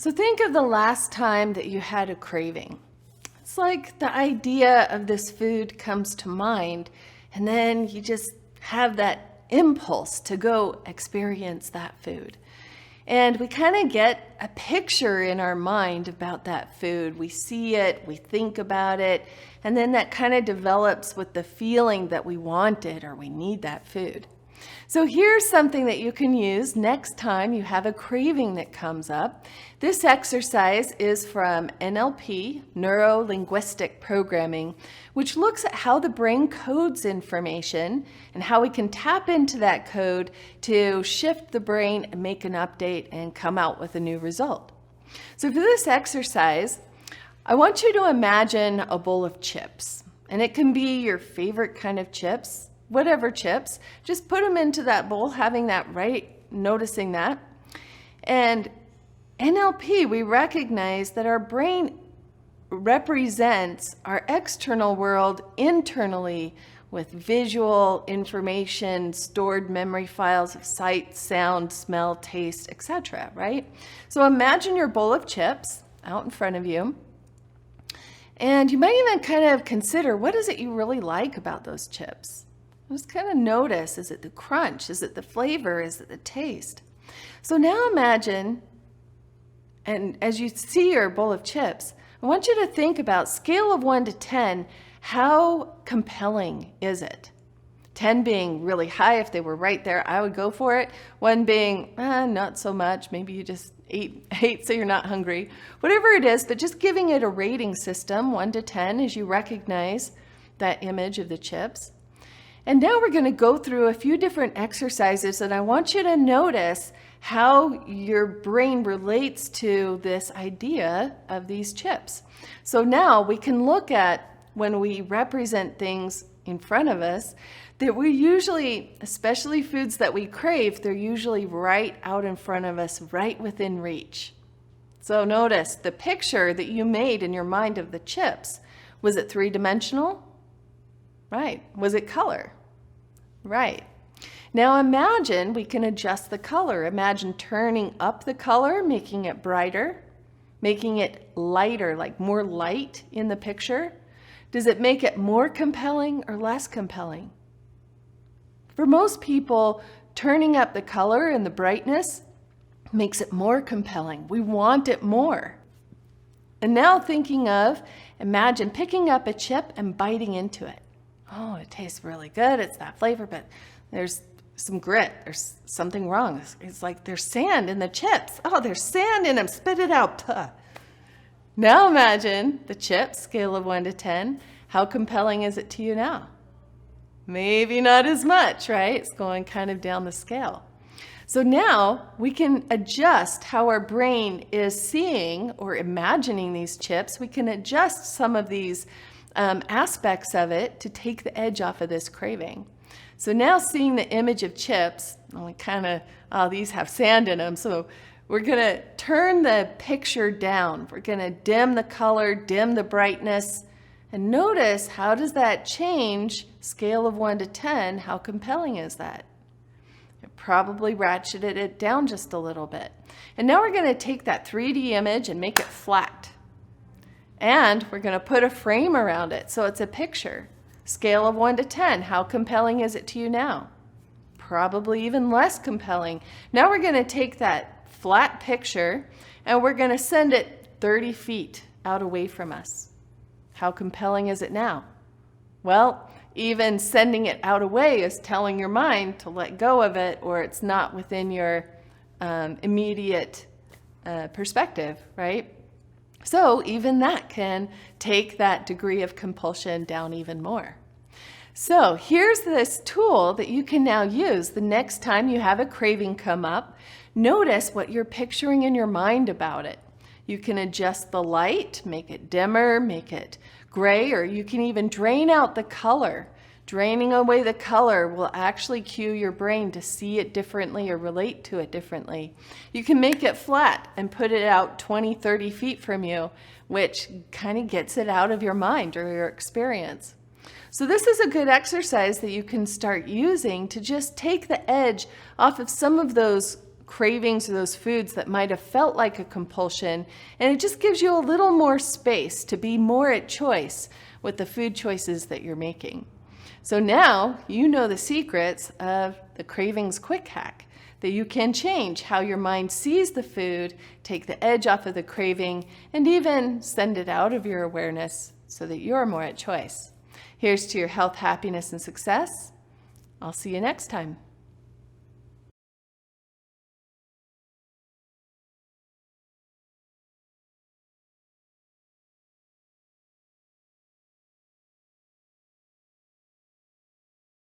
So think of the last time that you had a craving. It's like the idea of this food comes to mind, and then you just have that impulse to go experience that food. And we kind of get a picture in our mind about that food. We see it, we think about it, and then that kind of develops with the feeling that we want it or we need that food. So here's something that you can use next time you have a craving that comes up. This exercise is from NLP, Neuro Linguistic Programming, which looks at how the brain codes information and how we can tap into that code to shift the brain and make an update and come out with a new result. So for this exercise, I want you to imagine a bowl of chips, and it can be your favorite kind of chips. Whatever chips, just put them into that bowl, having that right, noticing that. And NLP, we recognize that our brain represents our external world internally with visual information, stored memory files of sight, sound, smell, taste, etc., right? So imagine your bowl of chips out in front of you. And you might even kind of consider, what is it you really like about those chips? Just kind of notice, is it the crunch? Is it the flavor? Is it the taste? So now imagine, and as you see your bowl of chips, I want you to think about scale of 1 to 10, how compelling is it? 10 being really high, if they were right there, I would go for it. 1 being, not so much, maybe you just ate so you're not hungry. Whatever it is, but just giving it a rating system, 1 to 10, as you recognize that image of the chips. And now we're going to go through a few different exercises, and I want you to notice how your brain relates to this idea of these chips. So now we can look at, when we represent things in front of us, that we usually, especially foods that we crave, they're usually right out in front of us, right within reach. So notice the picture that you made in your mind of the chips. Was it three-dimensional? Right. Was it color? Right. Now imagine we can adjust the color. Imagine turning up the color, making it brighter, making it lighter, like more light in the picture. Does it make it more compelling or less compelling? For most people, turning up the color and the brightness makes it more compelling. We want it more. And now thinking of, imagine picking up a chip and biting into it. Oh, it tastes really good. It's that flavor, but there's some grit. There's something wrong. It's like there's sand in the chips. Oh, there's sand in them. Spit it out. Puh. Now imagine the chips, scale of 1 to 10. How compelling is it to you now? Maybe not as much, right? It's going kind of down the scale. So now we can adjust how our brain is seeing or imagining these chips. We can adjust some of these aspects of it to take the edge off of this craving. So now seeing the image of chips, we kind of, these have sand in them, so we're going to turn the picture down. We're going to dim the color, dim the brightness, and notice, how does that change, scale of 1 to 10, how compelling is that? It probably ratcheted it down just a little bit. And now we're going to take that 3D image and make it flat. And we're going to put a frame around it so it's a picture. Scale of 1 to 10, how compelling is it to you now? Probably even less compelling. Now we're going to take that flat picture and we're going to send it 30 feet out away from us. How compelling is it now? Well, even sending it out away is telling your mind to let go of it, or it's not within your immediate perspective, right? So even that can take that degree of compulsion down even more. So here's this tool that you can now use the next time you have a craving come up. Notice what you're picturing in your mind about it. You can adjust the light, make it dimmer, make it gray, or you can even drain out the color. Draining away the color will actually cue your brain to see it differently or relate to it differently. You can make it flat and put it out 20, 30 feet from you, which kind of gets it out of your mind or your experience. So this is a good exercise that you can start using to just take the edge off of some of those cravings or those foods that might have felt like a compulsion, and it just gives you a little more space to be more at choice with the food choices that you're making. So now you know the secrets of the Cravings Quick Hack, that you can change how your mind sees the food, take the edge off of the craving, and even send it out of your awareness so that you're more at choice. Here's to your health, happiness, and success. I'll see you next time.